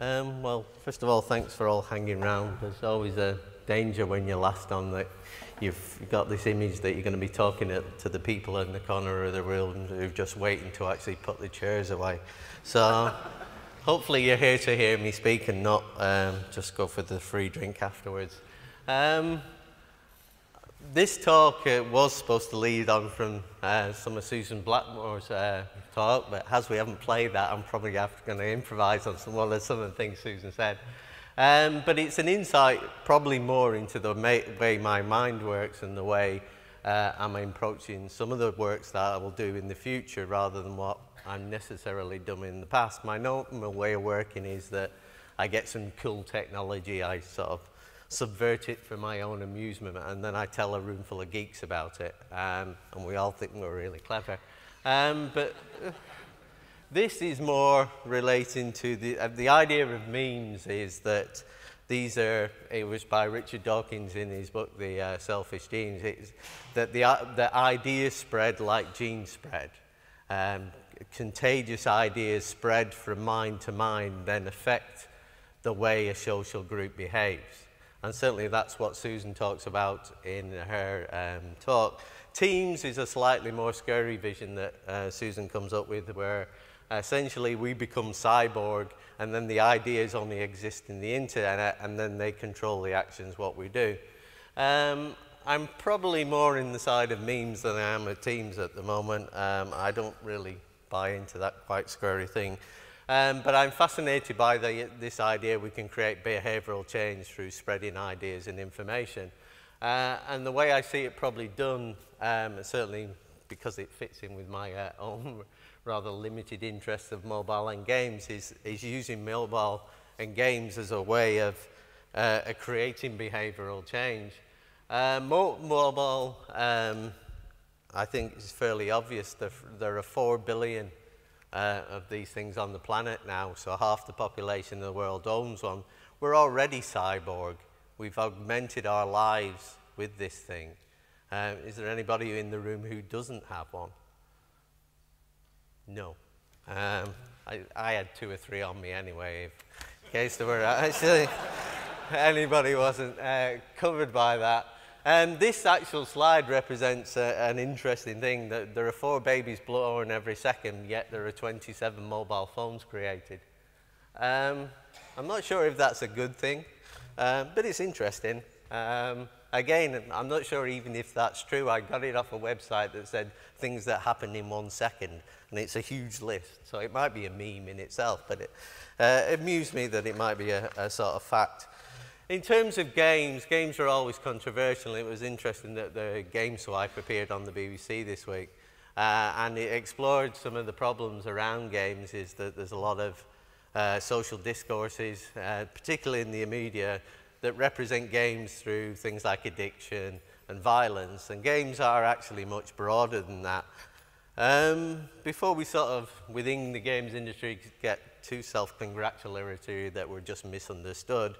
Well, first of all, thanks for all hanging around. There's always a danger when you're last on that you've got this image that you're going to be talking to the people in the corner of the room who are just waiting to actually put the chairs away. So hopefully you're here to hear me speak and not just go for the free drink afterwards. This talk was supposed to lead on from some of Susan Blackmore's talk, but as we haven't played that, I'm probably going to improvise on some of the things Susan said. But it's an insight probably more into the way my mind works and the way I'm approaching some of the works that I will do in the future rather than what I'm necessarily done in the past. My normal way of working is that I get some cool technology, I sort of subvert it for my own amusement, and then I tell a room full of geeks about it, and we all think we're really clever. But this is more relating to the idea of memes is that these are, it was by Richard Dawkins in his book, The Selfish Genes, it's that the ideas spread like genes spread. Contagious ideas spread from mind to mind, then affect the way a social group behaves. And certainly that's what Susan talks about in her talk. Teams is a slightly more scary vision that Susan comes up with, where essentially we become cyborg and then the ideas only exist in the internet and then they control the actions, what we do. I'm probably more in the side of memes than I am at teams at the moment. I don't really buy into that quite scary thing. But I'm fascinated by this idea we can create behavioral change through spreading ideas and information. And the way I see it probably done, certainly because it fits in with my own rather limited interest of mobile and games, is using mobile and games as a way of creating behavioral change. Mobile, I think it's fairly obvious. There are 4 billion of these things on the planet now, so half the population of the world owns one. We're already cyborg. We've augmented our lives with this thing. Is there anybody in the room who doesn't have one? No. I had 2 or 3 on me anyway, in case there were actually anybody wasn't covered by that. This actual slide represents an interesting thing, that there are 4 babies born every second, yet there are 27 mobile phones created. I'm not sure if that's a good thing, but it's interesting. Again, I'm not sure even if that's true. I got it off a website that said things that happen in 1 second, and it's a huge list, so it might be a meme in itself, but it amused me that it might be a sort of fact. In terms of games, games are always controversial. It was interesting that the Game Swipe appeared on the BBC this week, and it explored some of the problems around games. Is that there's a lot of social discourses, particularly in the media, that represent games through things like addiction and violence, and games are actually much broader than that. Before we sort of, within the games industry, get too self-congratulatory that we're just misunderstood,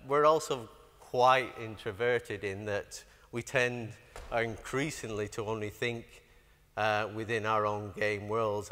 we're also quite introverted in that we tend increasingly to only think within our own game worlds.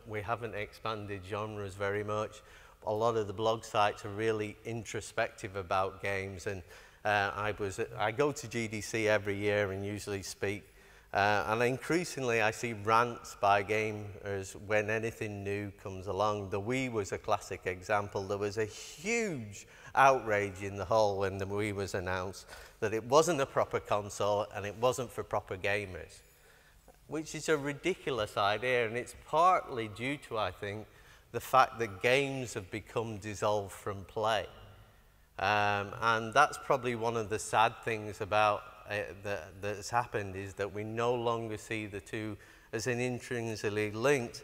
We haven't expanded genres very much. A lot of the blog sites are really introspective about games, and I go to GDC every year and usually speak, and increasingly I see rants by gamers when anything new comes along. The Wii was a classic example. There was a huge outrage in the hall when the Wii was announced that it wasn't a proper console and it wasn't for proper gamers, which is a ridiculous idea, and it's partly due to, I think, the fact that games have become dissolved from play. And that's probably one of the sad things about that's happened, is that we no longer see the two as an intrinsically linked.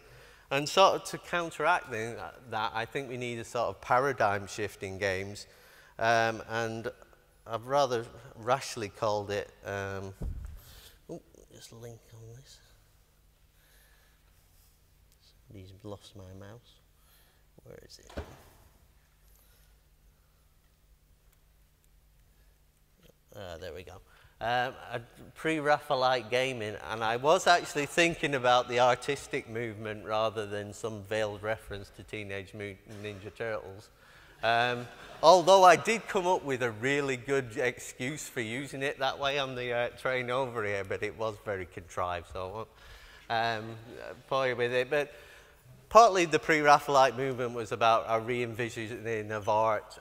And sort of to counteract that, I think we need a sort of paradigm shift in games. And I've rather rashly called it, just link on this. Somebody's lost my mouse. Where is it? There we go. Pre-Raphaelite gaming, and I was actually thinking about the artistic movement rather than some veiled reference to Teenage Mutant Ninja Turtles. Although I did come up with a really good excuse for using it that way on the train over here, but it was very contrived, so I won't bore you with it. But partly the pre-Raphaelite movement was about a re-envisioning of art,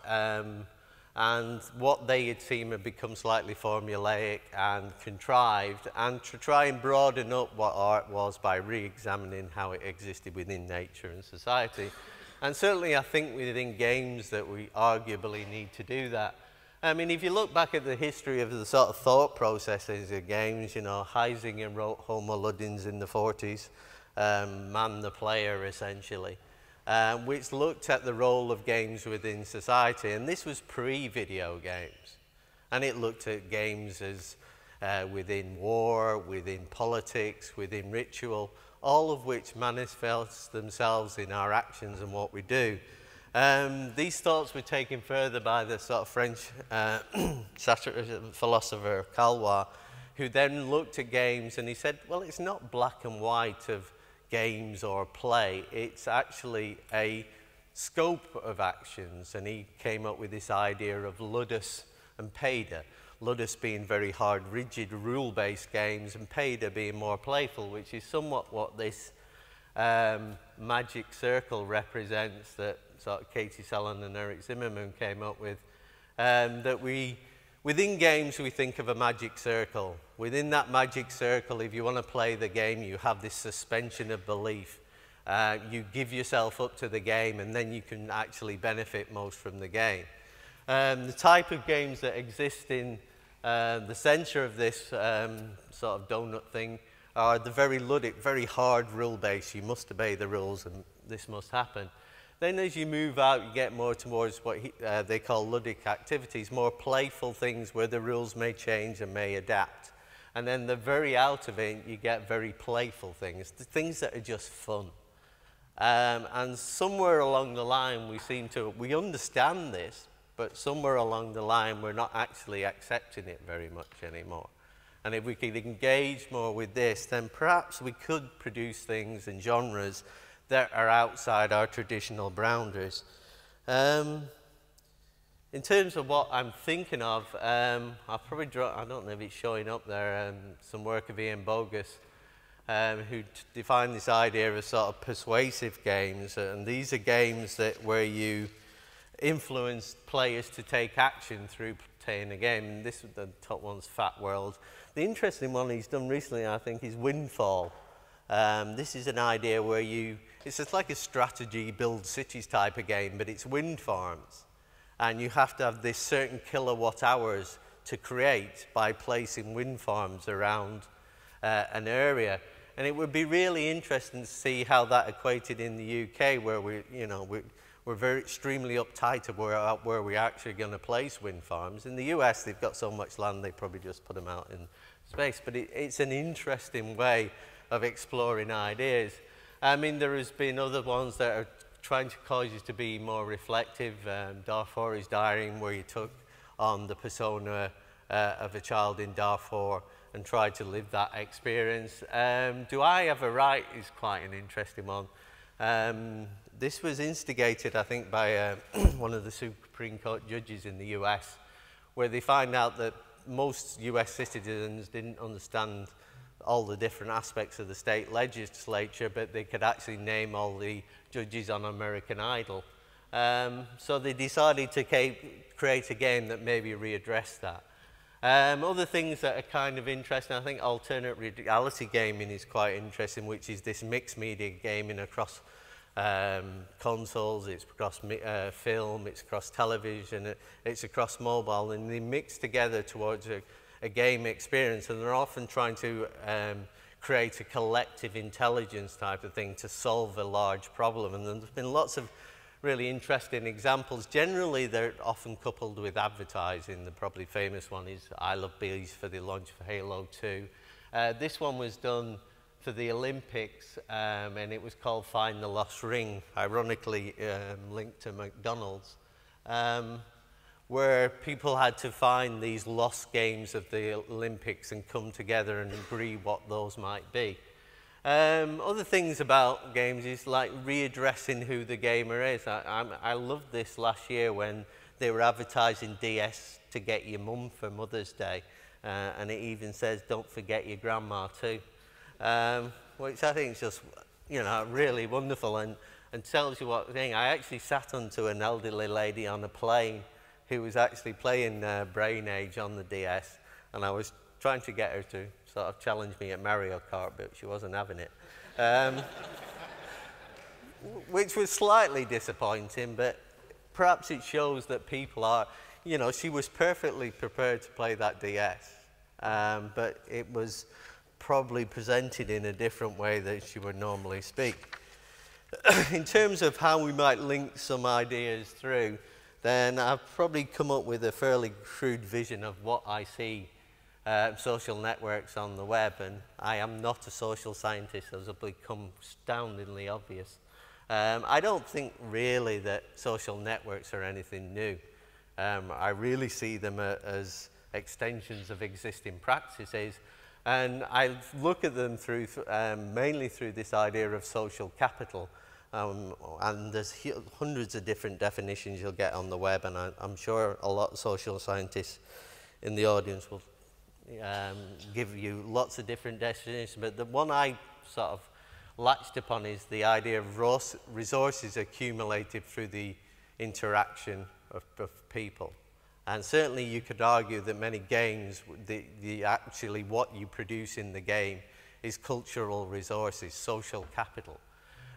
and what they had seen had become slightly formulaic and contrived, and to try and broaden up what art was by re-examining how it existed within nature and society. And certainly I think within games that we arguably need to do that. I mean, if you look back at the history of the sort of thought processes of games, you know, Heisinger wrote Homo Ludens in the 40s, Man the Player essentially. Which looked at the role of games within society, and this was pre-video games. And it looked at games as within war, within politics, within ritual, all of which manifest themselves in our actions and what we do. These thoughts were taken further by the sort of French philosopher Calwa, who then looked at games and he said, well, it's not black and white of games or play, it's actually a scope of actions, and he came up with this idea of ludus and paider. Ludus being very hard, rigid, rule-based games, and paider being more playful, which is somewhat what this magic circle represents that sort of Katie Sellen and Eric Zimmerman came up with. That within games, we think of a magic circle. Within that magic circle, if you want to play the game, you have this suspension of belief. You give yourself up to the game, and then you can actually benefit most from the game. The type of games that exist in the center of this sort of donut thing are the very ludic, very hard rule-based. You must obey the rules, and this must happen. Then as you move out, you get more towards what they call ludic activities, more playful things where the rules may change and may adapt. And then the very out of it, you get very playful things, the things that are just fun. And somewhere along the line, we understand this, but somewhere along the line, we're not actually accepting it very much anymore. And if we could engage more with this, then perhaps we could produce things and genres that are outside our traditional boundaries. In terms of what I'm thinking of, I'll probably draw, I don't know if it's showing up there, some work of Ian Bogus, who defined this idea of sort of persuasive games. And these are games where you influence players to take action through playing a game. And this, the top one's Fat World. The interesting one he's done recently, I think, is Windfall. This is an idea where it's just like a strategy build cities type of game, but it's wind farms. And you have to have this certain kilowatt hours to create by placing wind farms around an area. And it would be really interesting to see how that equated in the UK, where we're very extremely uptight about where we're actually going to place wind farms. In the US, they've got so much land, they probably just put them out in space. But it's an interesting way of exploring ideas. I mean, there has been other ones that are trying to cause you to be more reflective. Darfur is Dying, where you took on the persona of a child in Darfur and tried to live that experience. Do I Have a Right is quite an interesting one. This was instigated, I think, by one of the Supreme Court judges in the US, where they find out that most US citizens didn't understand all the different aspects of the state legislature, but they could actually name all the judges on American Idol. So they decided to create a game that maybe readdressed that. Other things that are kind of interesting, I think alternate reality gaming is quite interesting, which is this mixed media gaming across consoles, it's across film, it's across television, it's across mobile, and they mix together towards a game experience, and they're often trying to create a collective intelligence type of thing to solve a large problem. And there's been lots of really interesting examples. Generally, they're often coupled with advertising. The probably famous one is I Love Bees for the launch of Halo 2. This one was done for the Olympics, and it was called Find the Lost Ring, ironically linked to McDonald's. where people had to find these lost games of the Olympics and come together and agree what those might be. Other things about games is like readdressing who the gamer is. I loved this last year when they were advertising DS to get your mum for Mother's Day, and it even says don't forget your grandma too, which I think is just, you know, really wonderful and tells you what thing. I actually sat onto an elderly lady on a plane who was actually playing Brain Age on the DS, and I was trying to get her to sort of challenge me at Mario Kart, but she wasn't having it. Which was slightly disappointing, but perhaps it shows that people are, you know, she was perfectly prepared to play that DS, but it was probably presented in a different way than she would normally speak. In terms of how we might link some ideas through, then I've probably come up with a fairly crude vision of what I see social networks on the web, and I am not a social scientist, as will become astoundingly obvious. I don't think really that social networks are anything new. I really see them as extensions of existing practices, and I look at them through mainly through this idea of social capital. And there's hundreds of different definitions you'll get on the web, and I'm sure a lot of social scientists in the audience will give you lots of different definitions, but the one I sort of latched upon is the idea of resources accumulated through the interaction of people. And certainly you could argue that many games, actually what you produce in the game is cultural resources, social capital.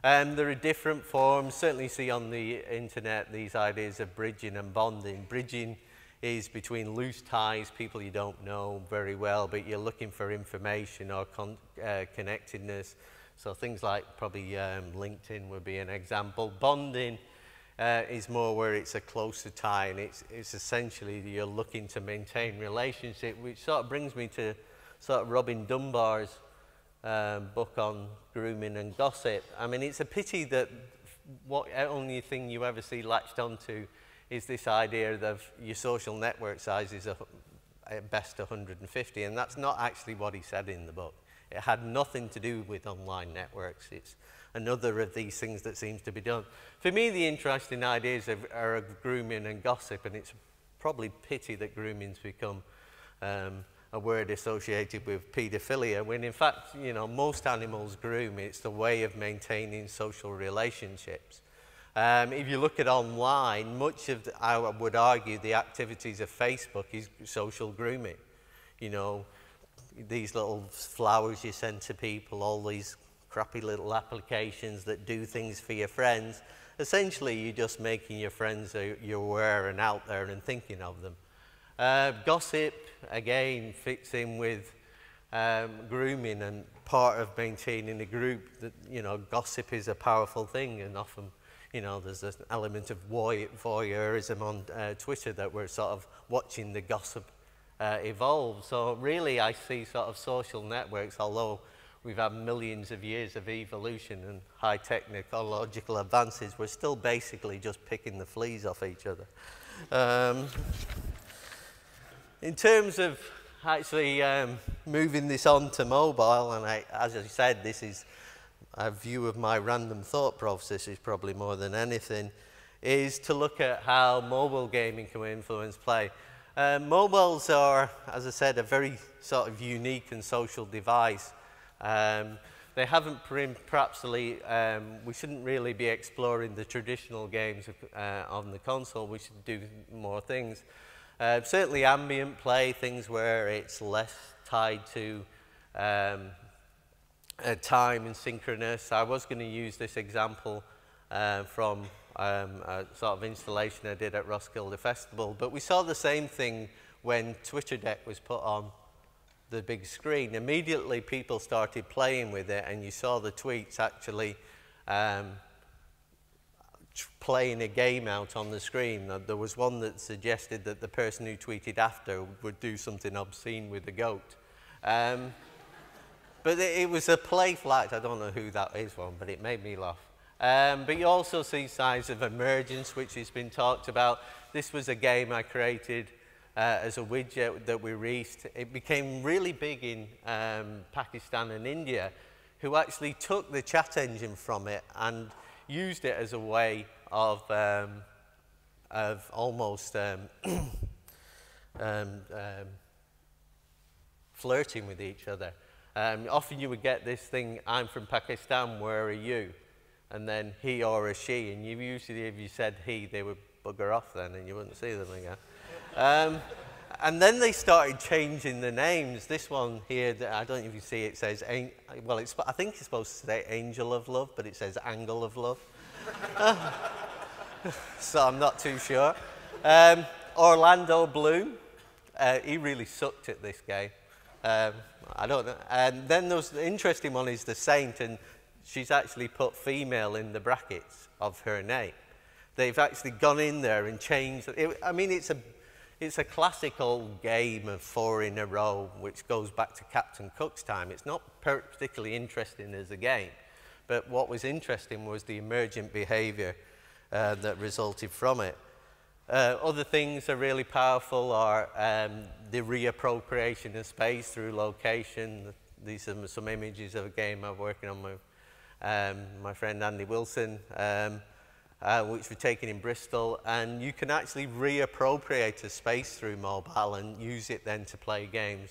There are different forms. Certainly you see on the internet these ideas of bridging and bonding. Bridging is between loose ties, people you don't know very well, but you're looking for information or connectedness. So things like probably LinkedIn would be an example. Bonding is more where it's a closer tie, and it's essentially you're looking to maintain relationship, which sort of brings me to sort of Robin Dunbar's book on grooming and gossip. I mean, it's a pity that what only thing you ever see latched onto is this idea of your social network size is at best 150, and that's not actually what he said in the book. It had nothing to do with online networks. It's another of these things that seems to be done. For me, the interesting ideas are of grooming and gossip, and it's probably pity that grooming's become a word associated with paedophilia, when in fact, you know, most animals groom. It's the way of maintaining social relationships. If you look at online, much of, I would argue, the activities of Facebook is social grooming. You know, these little flowers you send to people, all these crappy little applications that do things for your friends. Essentially, you're just making your friends you're aware and out there and thinking of them. Gossip, again, fits in with grooming, and part of maintaining a group. That, you know, gossip is a powerful thing, and often, you know, there's an element of voyeurism on Twitter that we're sort of watching the gossip evolve. So really, I see sort of social networks, although we've had millions of years of evolution and high technological advances, we're still basically just picking the fleas off each other. In terms of actually moving this on to mobile, and as I said, this is a view of my random thought processes probably more than anything, is to look at how mobile gaming can influence play. Mobiles are, as I said, a very sort of unique and social device. They haven't perhaps we shouldn't really be exploring the traditional games on the console. We should do more things. Certainly ambient play, things where it's less tied to time and synchronous. I was going to use this example from a sort of installation I did at Roskilde Festival, but we saw the same thing when TwitterDeck was put on the big screen. Immediately people started playing with it, and you saw the tweets actually playing a game out on the screen. There was one that suggested that the person who tweeted after would do something obscene with the goat. But it was a play flagged. I don't know who that is from, but it made me laugh. But you also see signs of emergence, which has been talked about. This was a game I created as a widget that we released. It became really big in Pakistan and India, who actually took the chat engine from it and used it as a way of almost flirting with each other. Often you would get this thing, I'm from Pakistan, where are you? And then he or a she, and you usually, if you said he, they would bugger off then and you wouldn't see them again. And then they started changing the names. This one here, I don't know if you see it, says, well, I think it's supposed to say Angel of Love, but it says Angle of Love. So I'm not too sure. Orlando Bloom, he really sucked at this game. I don't know. And then the interesting one is the Saint, and she's actually put female in the brackets of her name. They've actually gone in there and changed it. I mean, it's a classical game of 4 in a row, which goes back to Captain Cook's time. It's not particularly interesting as a game, but what was interesting was the emergent behaviour that resulted from it. Other things that are really powerful are the reappropriation of space through location. These are some images of a game I'm working on with my friend Andy Wilson, which we're taking in Bristol. And you can actually reappropriate a space through mobile and use it then to play games.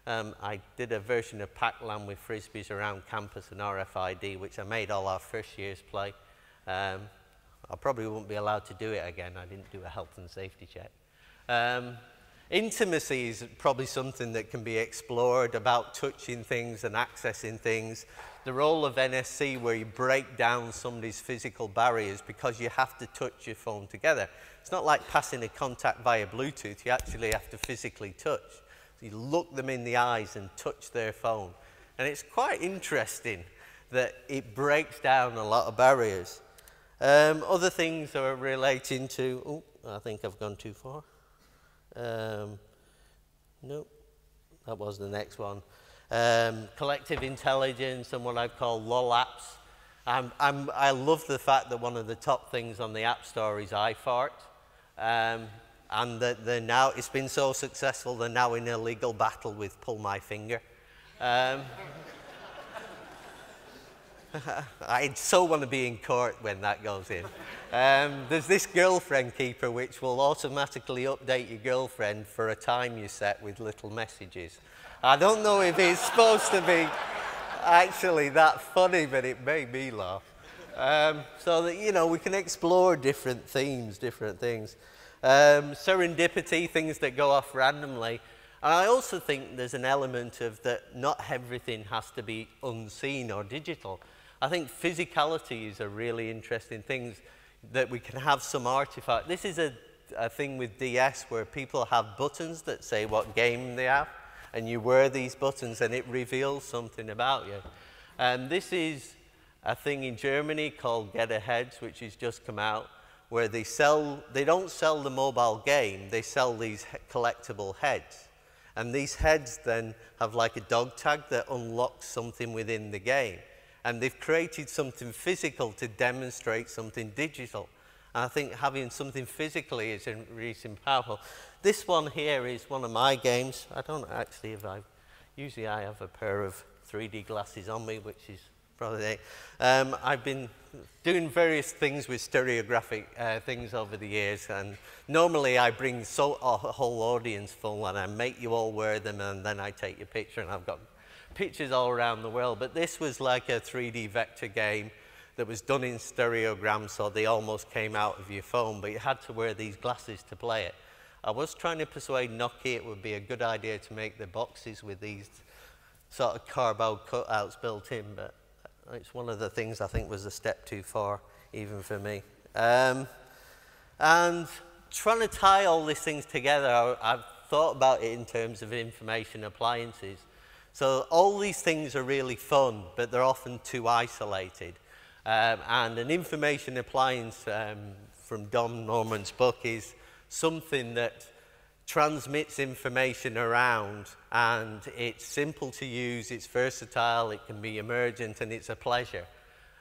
I did a version of Pac-Land with frisbees around campus and RFID, which I made all our first years play. I probably won't be allowed to do it again. I didn't do a health and safety check. Intimacy is probably something that can be explored, about touching things and accessing things. The role of NSC, where you break down somebody's physical barriers because you have to touch your phone together. It's not like passing a contact via Bluetooth. You actually have to physically touch. So you look them in the eyes and touch their phone. And it's quite interesting that it breaks down a lot of barriers. Other things that are relating to, I think I've gone too far. Nope, that was the next one. Collective intelligence and what I call LOL apps. I love the fact that one of the top things on the App Store is iFart. And that they're now, it's been so successful, they're now in a legal battle with Pull My Finger. I so want to be in court when that goes in. There's this girlfriend keeper which will automatically update your girlfriend for a time you set with little messages. I don't know if it's supposed to be actually that funny, but it made me laugh. So that, you know, we can explore different themes, different things. Serendipity, things that go off randomly. And I also think there's an element of that not everything has to be unseen or digital. I think physicality is a really interesting thing, that we can have some artifact. This is a thing with DS where people have buttons that say what game they have, and you wear these buttons and it reveals something about you. And this is a thing in Germany called Get Aheads, which has just come out, where they don't sell the mobile game, they sell these collectible heads. And these heads then have like a dog tag that unlocks something within the game. And they've created something physical to demonstrate something digital. And I think having something physically is really powerful. This one here is one of my games. I don't actually usually I have a pair of 3D glasses on me, which is probably, I've been doing various things with stereographic things over the years, and normally I bring a whole audience full and I make you all wear them and then I take your picture, and I've got pictures all around the world. But this was like a 3D vector game that was done in stereograms, so they almost came out of your phone, but you had to wear these glasses to play it. I was trying to persuade Nokia it would be a good idea to make the boxes with these sort of cardboard cutouts built in, but it's one of the things I think was a step too far, even for me. And trying to tie all these things together, I've thought about it in terms of information appliances. So all these things are really fun, but they're often too isolated. And an information appliance from Don Norman's book is something that transmits information around, and it's simple to use, it's versatile, it can be emergent, and it's a pleasure.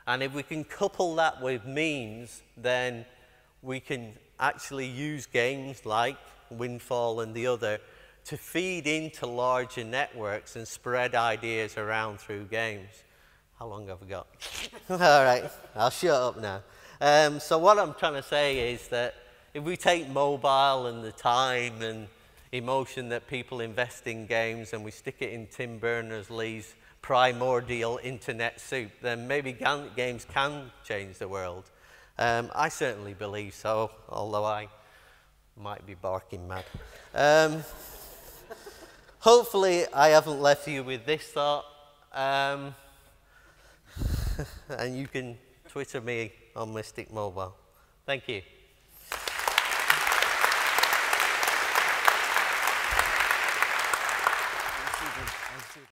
And if we can couple that with means, then we can actually use games like Windfall and the other to feed into larger networks and spread ideas around through games. How long have we got? All right, I'll shut up now. So what I'm trying to say is that if we take mobile and the time and emotion that people invest in games and we stick it in Tim Berners-Lee's primordial internet soup, then maybe games can change the world. I certainly believe so, although I might be barking mad. Hopefully I haven't left you with this thought, and you can Twitter me on Mystic Mobile. Thank you.